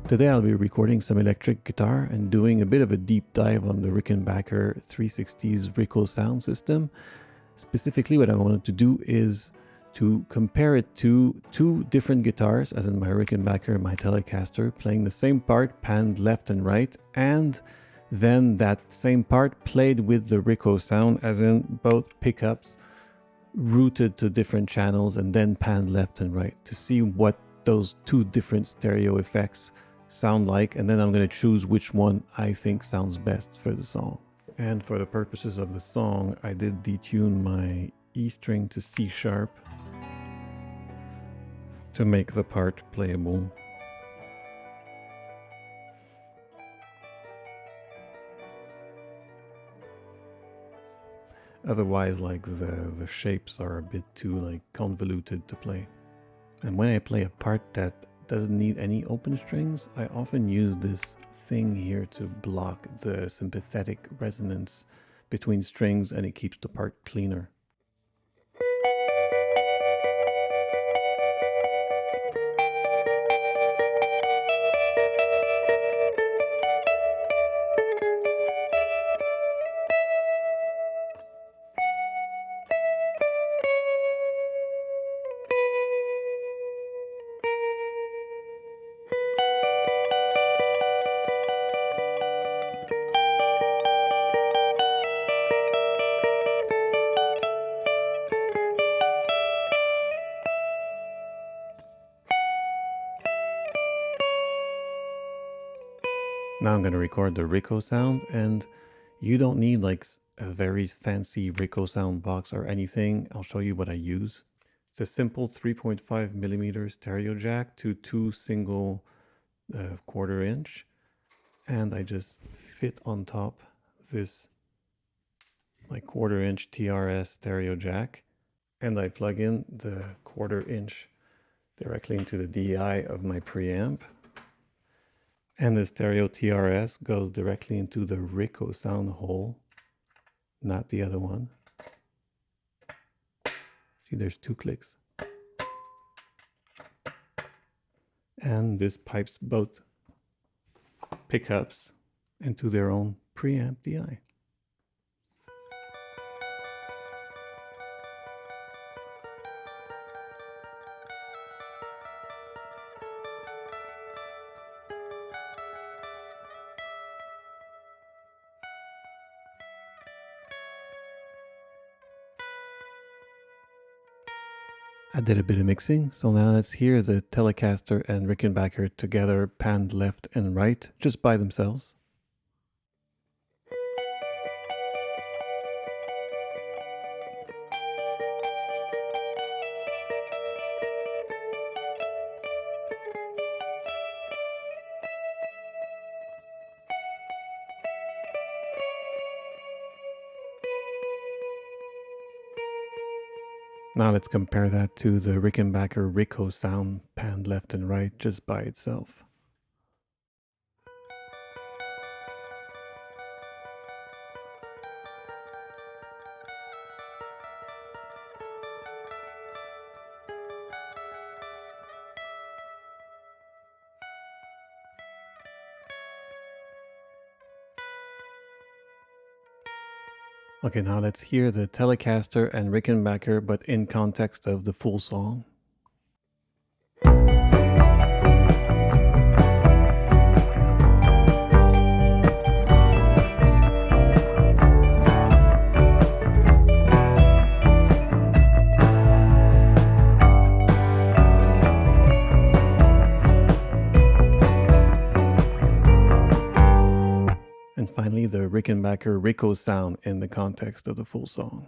Today I'll be recording some electric guitar and doing a bit of a deep dive on the Rickenbacker 360's Rico sound system. Specifically what I wanted to do is to compare it to two different guitars, as in my Rickenbacker and my Telecaster, playing the same part panned left and right, and then that same part played with the Rico sound, as in both pickups routed to different channels and then panned left and right, to see what those two different stereo effects sound like, and then I'm going to choose which one I think sounds best for the song. And for the purposes of the song, I did detune my E string to C sharp to make the part playable. Otherwise, like the shapes are a bit too like convoluted to play. And when I play a part that doesn't need any open strings, I often use this thing here to block the sympathetic resonance between strings, and it keeps the part cleaner. Now I'm going to record the Rico sound, and you don't need like a very fancy Rico sound box or anything. I'll show you what I use. It's a simple 3.5mm stereo jack to two single 1/4 inch, and I just fit on top this like 1/4 inch TRS stereo jack, and I plug in the 1/4 inch directly into the DI of my preamp. And the stereo TRS goes directly into the Rico sound hole, not the other one. See, there's two clicks. And this pipes both pickups into their own preamp DI. I did a bit of mixing, so now let's hear the Telecaster and Rickenbacker together, panned left and right, just by themselves. Now let's compare that to the Rickenbacker Rico sound, panned left and right, just by itself. Okay, now let's hear the Telecaster and Rickenbacker, but in context of the full song. And finally, the Rickenbacker Rico sound in the context of the full song.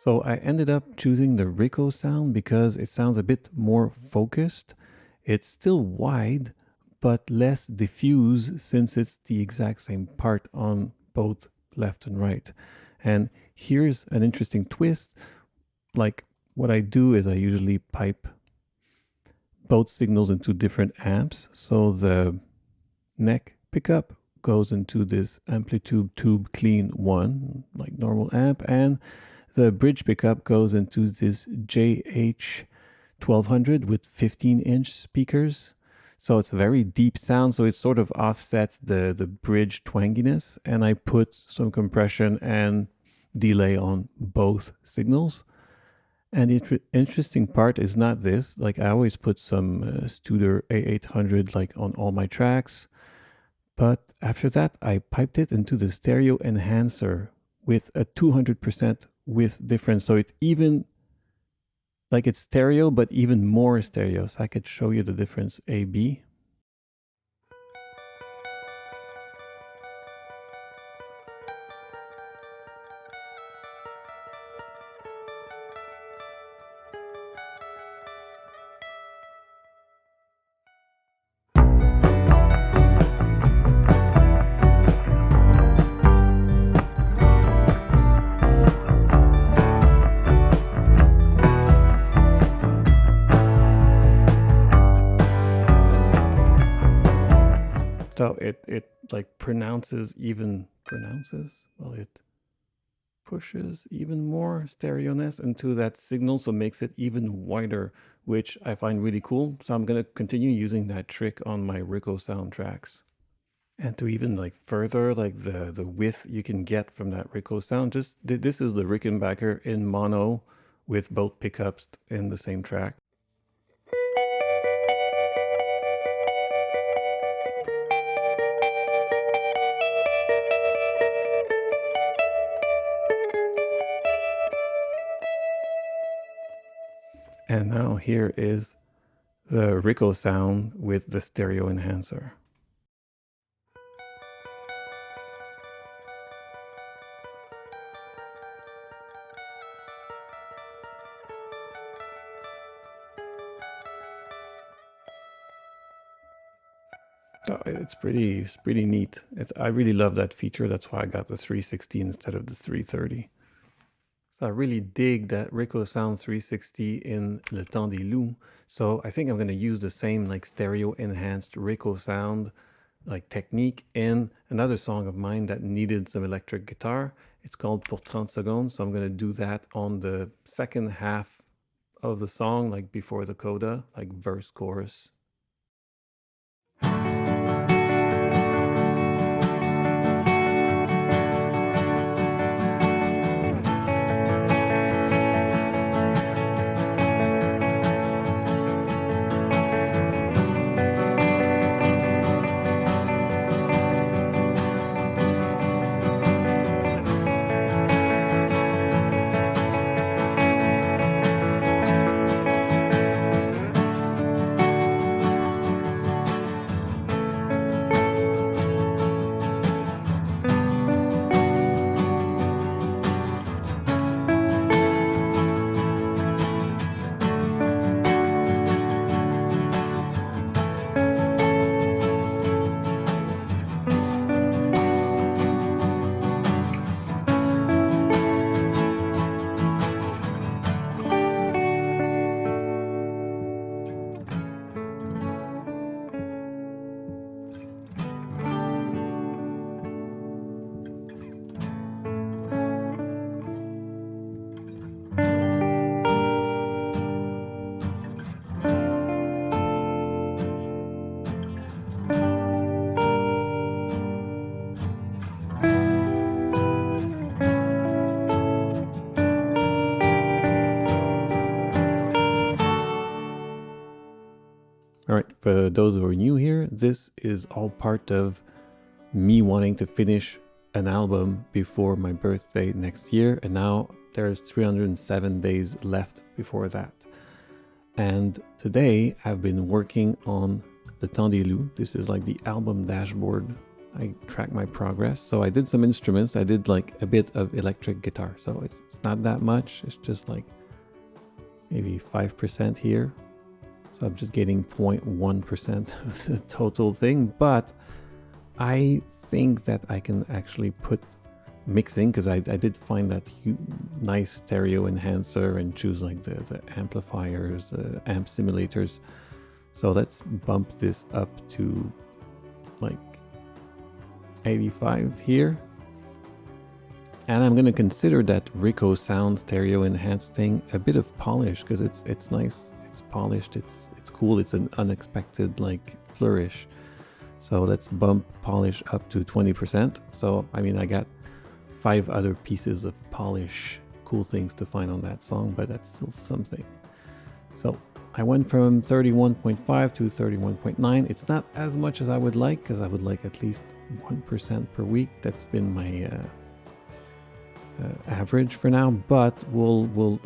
So I ended up choosing the Rico sound because it sounds a bit more focused. It's still wide, but less diffuse, since it's the exact same part on both left and right. And here's an interesting twist. like what I do is I usually pipe both signals into different amps. So the neck pickup goes into this amplitude tube clean 1, like normal amp, and the bridge pickup goes into this JH1200 with 15-inch speakers. So it's a very deep sound, so it sort of offsets the bridge twanginess, and I put some compression and delay on both signals. And the interesting part is not this, like I always put some Studer A800 like on all my tracks, but after that I piped it into the stereo enhancer with a 200% width difference, so it even, like it's stereo, but even more stereo. So I could show you the difference, A-B. So it like pronounces, well, it pushes even more stereo-ness into that signal, so makes it even wider, which I find really cool. So I'm gonna continue using that trick on my Rico soundtracks. And to even like further like the width you can get from that Rico sound, just this is the Rickenbacker in mono with both pickups in the same track. And now here is the Rico sound with the stereo enhancer. So it's pretty neat. I really love that feature. That's why I got the 360 instead of the 330. So I really dig that Rico Sound 360 in Le Temps des Loups. So I think I'm going to use the same like stereo enhanced Rico sound like technique in another song of mine that needed some electric guitar. It's called Pour 30 secondes. So I'm going to do that on the second half of the song, like before the coda, like verse, chorus. All right, for those who are new here, this is all part of me wanting to finish an album before my birthday next year, and now there's 307 days left before that. And today I've been working on Le Temps des Loups. This is like the album dashboard. I track my progress. So I did some instruments. I did like a bit of electric guitar. So it's not that much. It's just like maybe 5% here. So I'm just getting 0.1% of the total thing. But I think that I can actually put mixing, because I did find that nice stereo enhancer and choose like the amplifiers, amp simulators. So let's bump this up to like 85 here. And I'm going to consider that Rico sound stereo enhanced thing a bit of polish, because it's nice, it's polished, it's cool, it's an unexpected like flourish. So let's bump polish up to 20%. So I mean, I got 5 other pieces of polish, cool things to find on that song, but that's still something. So I went from 31.5 to 31.9. It's not as much as I would like, because I would like at least 1% per week. That's been my average for now, but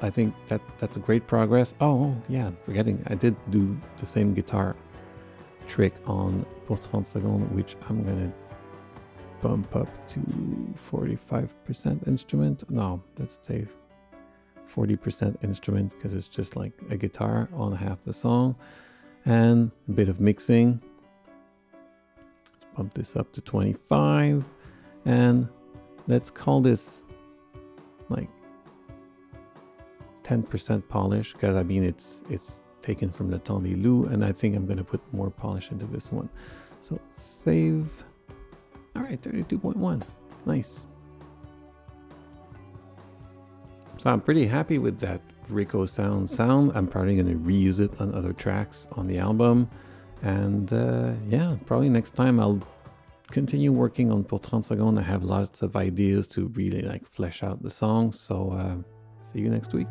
I think that's a great progress. Oh yeah, forgetting, I did do the same guitar trick on Pour 30 secondes, which I'm gonna bump up to 45% instrument. No, let's say 40% instrument, because it's just like a guitar on half the song, and a bit of mixing. Bump this up to 25, and let's call this like 10% polish, because I mean it's taken from the Tendilou, and I think I'm going to put more polish into this one. So save. All right, 32.1, nice. So I'm pretty happy with that Rico sound. I'm probably going to reuse it on other tracks on the album, and yeah, probably next time I'll continue working on Pour 30 secondes. I have lots of ideas to really like flesh out the song. So see you next week.